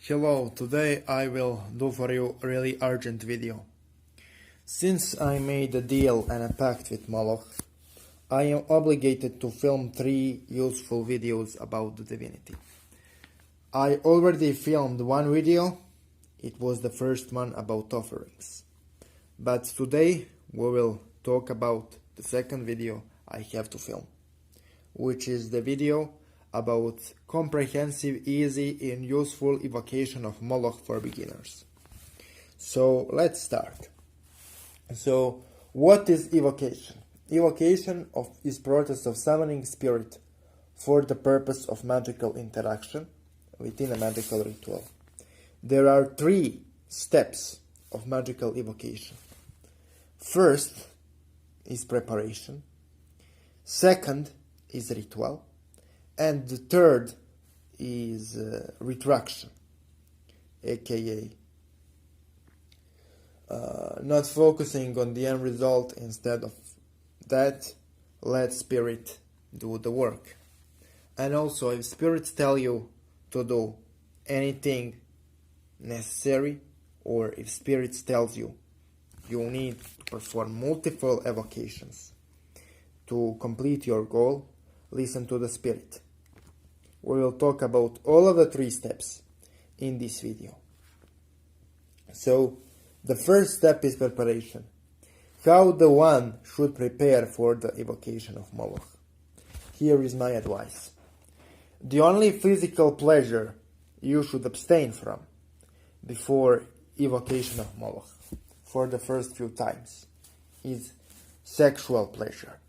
Hello, today I will do for you a really urgent video. Since I made a deal and a pact with Moloch, I am obligated to film 3 useful videos about the divinity. I already filmed one video, it was the first one about offerings. But today we will talk about the second video I have to film, which is the video about comprehensive, easy and useful evocation of Moloch for beginners. So let's start. So what is evocation? Evocation is process of summoning spirit for the purpose of magical interaction within a magical ritual. There are 3 steps of magical evocation. First is preparation. Second is ritual. And the third is retraction, aka not focusing on the end result. Instead of that, let spirit do the work. And also, if spirits tell you to do anything necessary, or if spirits tells you you need to perform multiple evocations to complete your goal, listen to the spirit. We will talk about all of the 3 steps in this video. So, the first step is preparation. How the one should prepare for the evocation of Moloch. Here is my advice. The only physical pleasure you should abstain from before evocation of Moloch for the first few times is sexual pleasure.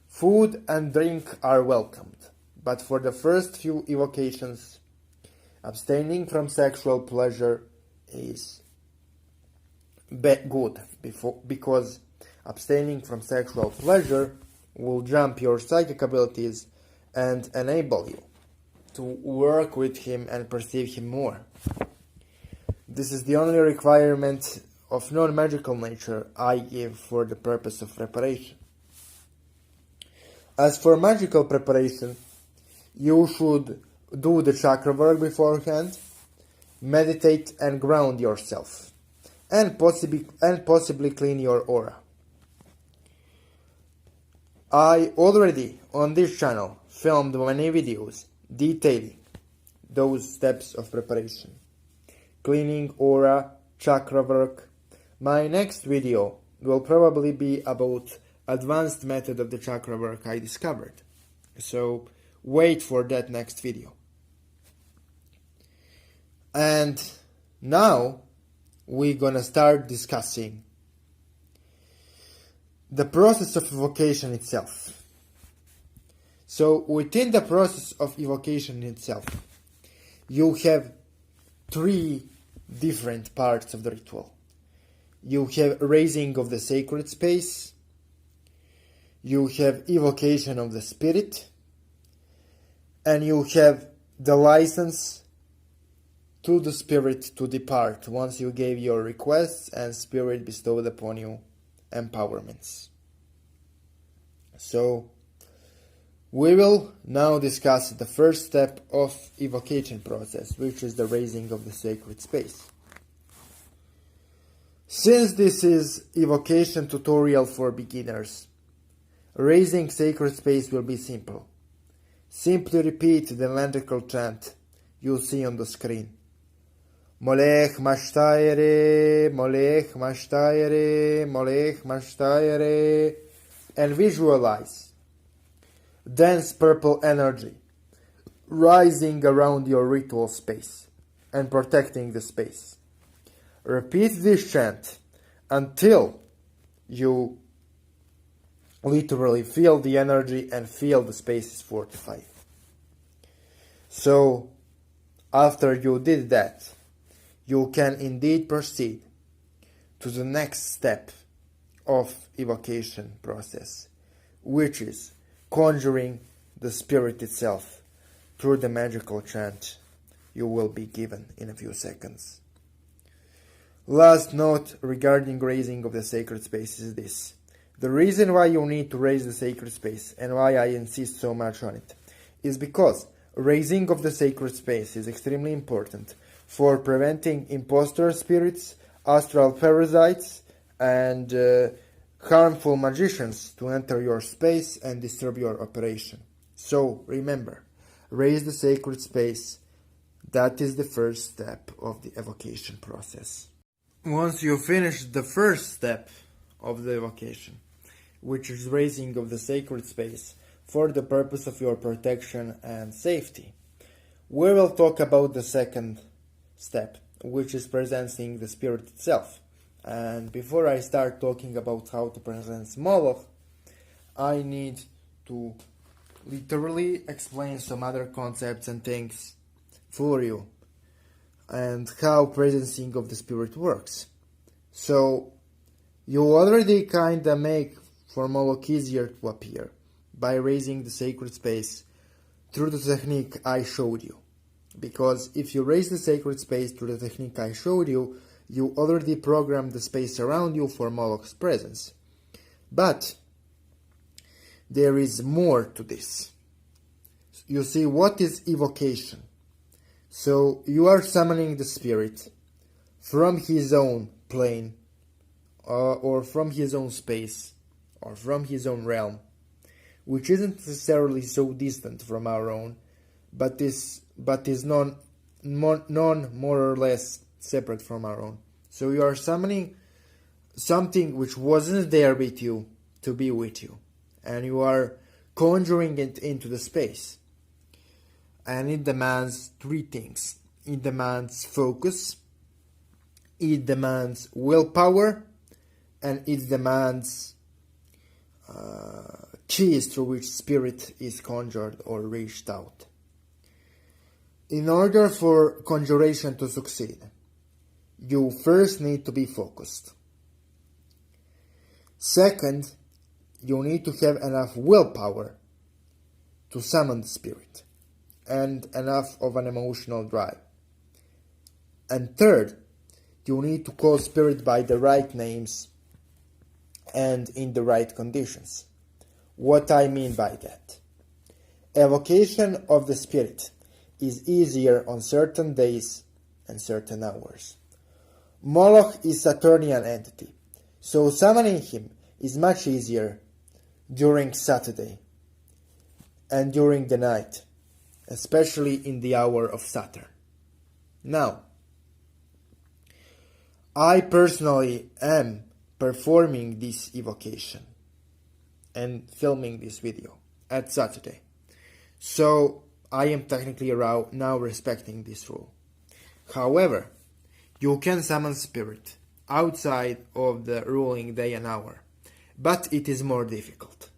Food and drink are welcomed, but for the first few evocations, abstaining from sexual pleasure is good, because abstaining from sexual pleasure will jump your psychic abilities and enable you to work with him and perceive him more. This is the only requirement of non-magical nature I give for the purpose of preparation. As for magical preparation, you should do the chakra work beforehand, meditate and ground yourself, and possibly clean your aura. I already on this channel filmed many videos detailing those steps of preparation: cleaning aura, chakra work. My next video will probably be about advanced method of the chakra work I discovered. So wait for that next video. And now we're gonna start discussing the process of evocation itself. So within the process of evocation itself, you have 3 different parts of the ritual. You have raising of the sacred space, you have evocation of the spirit, and you have the license to the spirit to depart once you gave your requests and spirit bestowed upon you empowerments. So, we will now discuss the first step of evocation process, which is the raising of the sacred space. Since this is evocation tutorial for beginners, raising sacred space will be simple. Simply repeat the magical chant you see on the screen. Moloch mashtayere, Moloch mashtayere, Moloch mashtayere, and visualize dense purple energy rising around your ritual space and protecting the space. Repeat this chant until you literally feel the energy and feel the space is fortified. So, after you did that, you can indeed proceed to the next step of evocation process, which is conjuring the spirit itself through the magical chant you will be given in a few seconds. Last note regarding raising of the sacred space is this. The reason why you need to raise the sacred space and why I insist so much on it is because raising of the sacred space is extremely important for preventing impostor spirits, astral parasites, and harmful magicians to enter your space and disturb your operation. So remember, raise the sacred space. That is the first step of the evocation process. Once you finish the first step of the evocation, which is raising of the sacred space for the purpose of your protection and safety, we will talk about the second step, which is presencing the spirit itself. And before I start talking about how to presence Moloch, I need to literally explain some other concepts and things for you and how presencing of the spirit works. So you already kinda make for Moloch easier to appear by raising the sacred space through the technique I showed you. Because if you raise the sacred space through the technique I showed you, you already programmed the space around you for Moloch's presence. But there is more to this. You see, what is evocation? So you are summoning the spirit from his own plane, or from his own space, or from his own realm, which isn't necessarily so distant from our own, but is more or less separate from our own. So you are summoning something which wasn't there with you to be with you, and you are conjuring it into the space. And it demands three things. It demands focus, it demands willpower, and it demands keys through which spirit is conjured or reached out. In order for conjuration to succeed, you first need to be focused. Second, you need to have enough willpower to summon the spirit, and enough of an emotional drive. And third, you need to call spirit by the right names and in the right conditions. What I mean by that? Evocation of the spirit is easier on certain days and certain hours. Moloch is Saturnian entity, so summoning him is much easier during Saturday and during the night, especially in the hour of Saturn. Now, I personally am performing this evocation and filming this video at Saturday, so I am technically now respecting this rule. However, you can summon spirit outside of the ruling day and hour, but it is more difficult.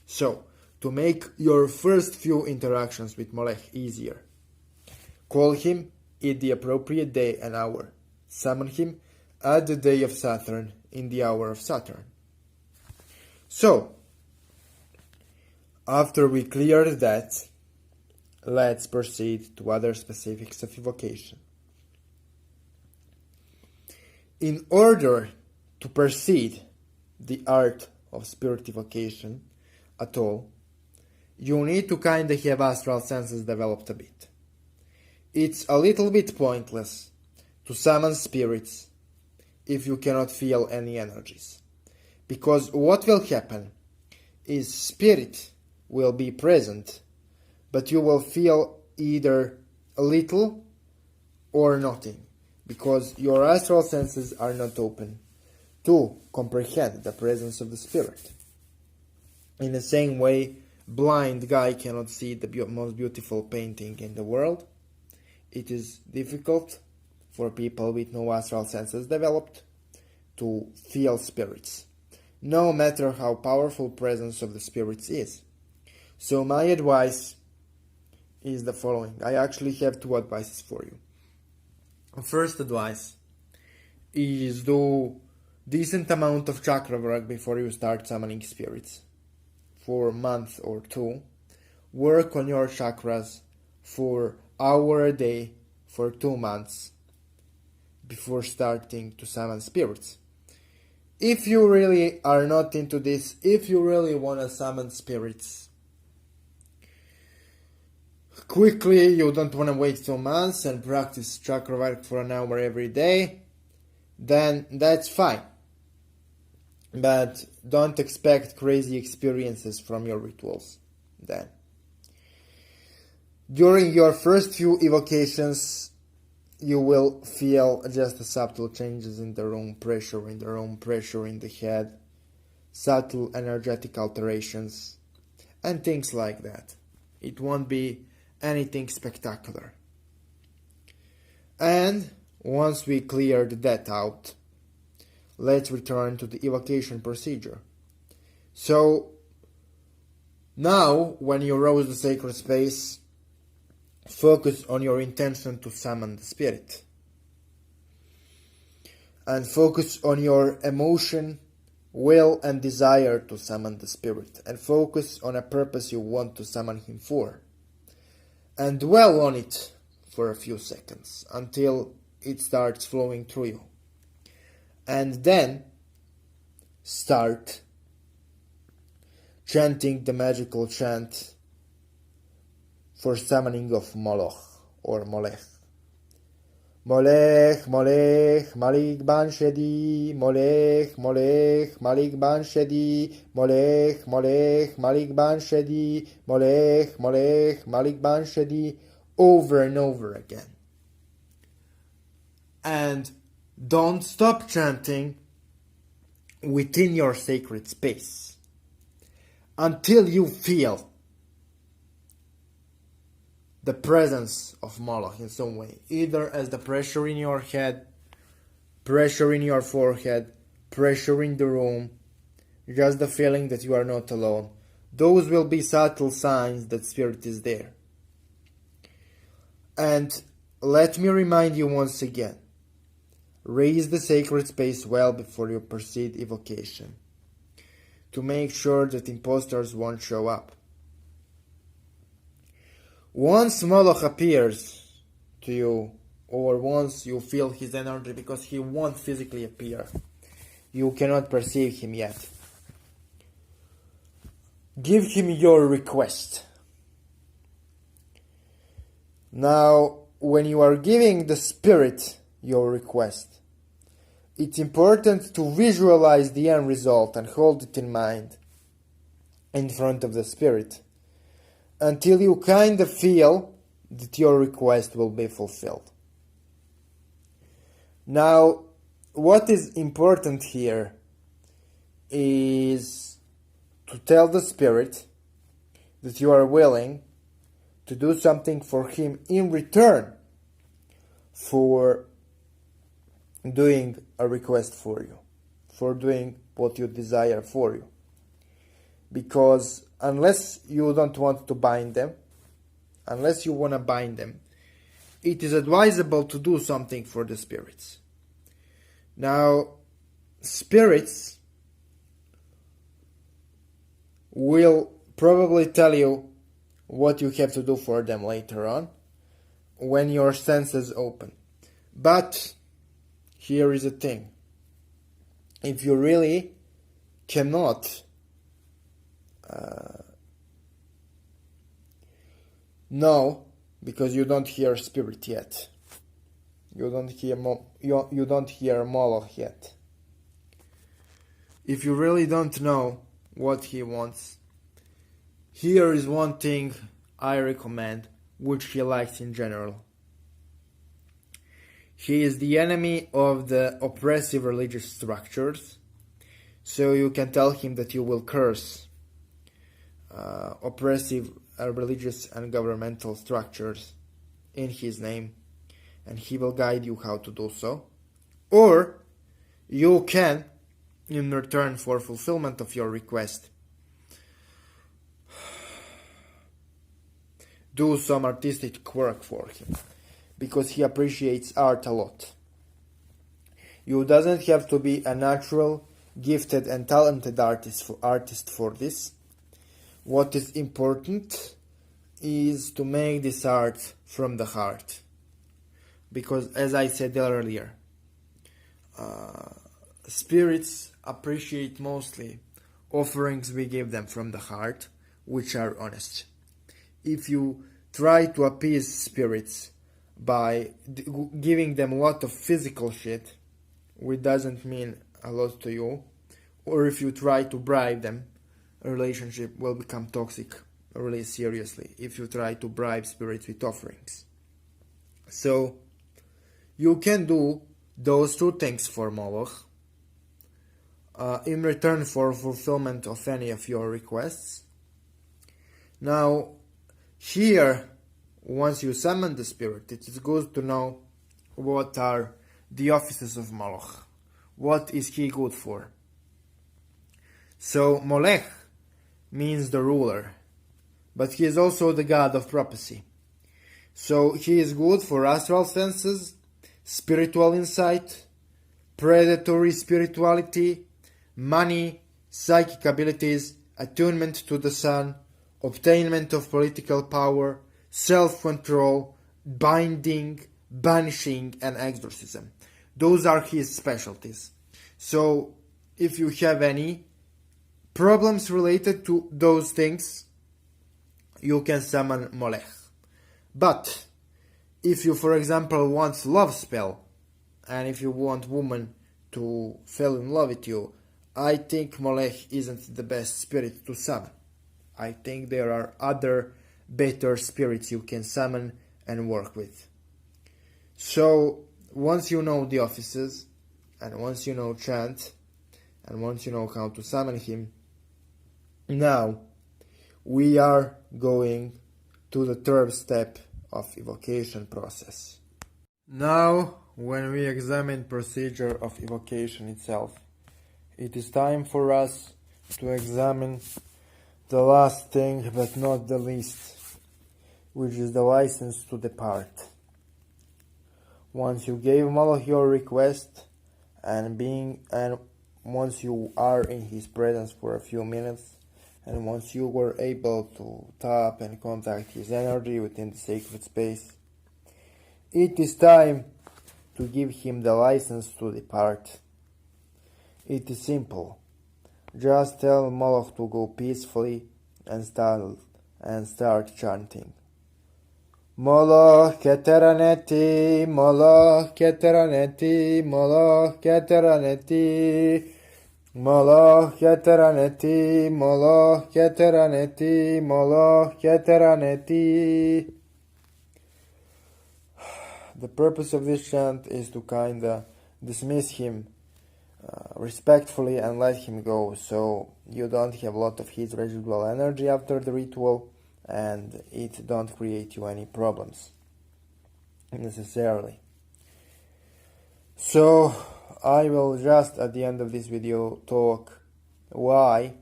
So, to make your first few interactions with Moloch easier, call him at the appropriate day and hour. Summon him at the day of Saturn in the hour of Saturn. So, after we cleared that, let's proceed to other specifics of evocation. In order to proceed the art of spirit evocation at all, you need to kinda have astral senses developed a bit. It's a little bit pointless to summon spirits if you cannot feel any energies. Because what will happen is spirit will be present, but you will feel either a little or nothing, because your astral senses are not open to comprehend the presence of the spirit. In the same way, blind guy cannot see the most beautiful painting in the world. It is difficult for people with no astral senses developed to feel spirits, no matter how powerful presence of the spirits is. So my advice is the following. I actually have two advices for you. First advice is do decent amount of chakra work before you start summoning spirits. For a month or two, work on your chakras for hour a day for 2 months before starting to summon spirits. If you really are not into this, if you really want to summon spirits quickly, you don't want to wait 2 months and practice chakra work for an hour every day, then that's fine. But don't expect crazy experiences from your rituals then. During your first few evocations, you will feel just the subtle changes in the room, pressure in the room, pressure in the head, subtle energetic alterations, and things like that. It won't be anything spectacular. And once we cleared that out, let's return to the evocation procedure. So, now, when you rouse the sacred space, focus on your intention to summon the spirit. And focus on your emotion, will, and desire to summon the spirit. And focus on a purpose you want to summon him for. And dwell on it for a few seconds until it starts flowing through you. And then start chanting the magical chant for summoning of Moloch or Molech. Molech, Molech, Malik Ban Shedi, Molech, Molech, Malik Ban Shedi, Molech, Molech, Malik Ban Shedi, Molech, Molech, Malik Ban Shedi, over and over again. And don't stop chanting within your sacred space until you feel the presence of Moloch in some way, either as the pressure in your head, pressure in your forehead, pressure in the room, just the feeling that you are not alone. Those will be subtle signs that spirit is there. And let me remind you once again, raise the sacred space well before you proceed evocation, to make sure that imposters won't show up. Once Moloch appears to you, or once you feel his energy, because he won't physically appear, you cannot perceive him yet, give him your request. Now, when you are giving the spirit your request, it's important to visualize the end result and hold it in mind in front of the spirit until you kind of feel that your request will be fulfilled. Now, what is important here is to tell the spirit that you are willing to do something for him in return for doing a request for you, for doing what you desire for you. Because unless you don't want to bind them, unless you want to bind them, it is advisable to do something for the spirits. Now, spirits will probably tell you what you have to do for them later on, when your senses open. But here is the thing. If you really cannot know, because you don't hear spirit yet, you don't hear Moloch yet. If you really don't know what he wants, here is one thing I recommend, which he likes in general. He is the enemy of the oppressive religious structures, so you can tell him that you will curse oppressive religious and governmental structures in his name, and he will guide you how to do so. Or you can, in return for fulfillment of your request, do some artistic work for him, because he appreciates art a lot. You doesn't have to be a natural, gifted and talented artist for this. What is important is to make this art from the heart. Because as I said earlier, spirits appreciate mostly offerings we give them from the heart, which are honest. If you try to appease spirits by giving them a lot of physical shit, which doesn't mean a lot to you, or if you try to bribe them, a relationship will become toxic really seriously if you try to bribe spirits with offerings. So you can do those two things for Moloch in return for fulfillment of any of your requests. Now, here, once you summon the spirit, it is good to know what are the offices of Moloch. What is he good for? So, Molech means the ruler, but he is also the god of prophecy. So, he is good for astral senses, spiritual insight, predatory spirituality, money, psychic abilities, attunement to the sun, obtainment of political power, self-control, binding, banishing, and exorcism. Those are his specialties. So, if you have any problems related to those things, you can summon Molech. But, if you, for example, want love spell, and if you want woman to fall in love with you, I think Molech isn't the best spirit to summon. I think there are other better spirits you can summon and work with. So, once you know the offices, and once you know chant, and once you know how to summon him, now we are going to the third step of evocation process. Now, when we examine procedure of evocation itself, it is time for us to examine the last thing, but not the least, which is the license to depart. Once you gave Moloch your request, and once you are in his presence for a few minutes, and once you were able to tap and contact his energy within the sacred space, it is time to give him the license to depart. It is simple. Just tell Moloch to go peacefully and start chanting. Moloch keteraneti, Moloch keteraneti, Moloch keteraneti, Moloch keteraneti, Moloch keteraneti, Moloch keteraneti. The purpose of this chant is to kinda dismiss him respectfully and let him go, so you don't have a lot of his residual energy after the ritual, and it don't create you any problems necessarily. So I will just at the end of this video talk why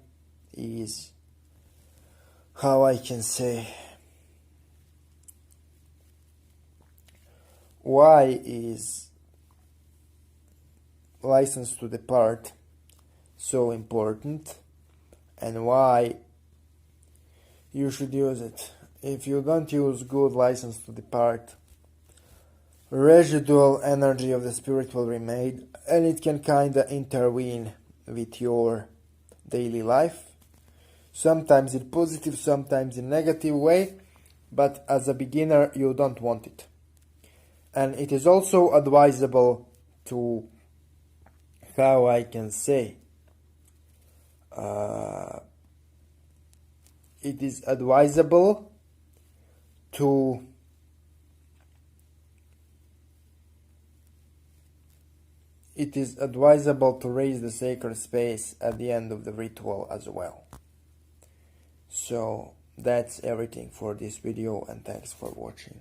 is, how I can say, why is license to depart so important, and why you should use it. If you don't use good license to depart, residual energy of the spirit will remain, and it can kinda intervene with your daily life, sometimes in positive, sometimes in negative way, but as a beginner you don't want it. And it is also advisable to, how I can say, it is advisable to raise the sacred space at the end of the ritual as well. So that's everything for this video, and thanks for watching.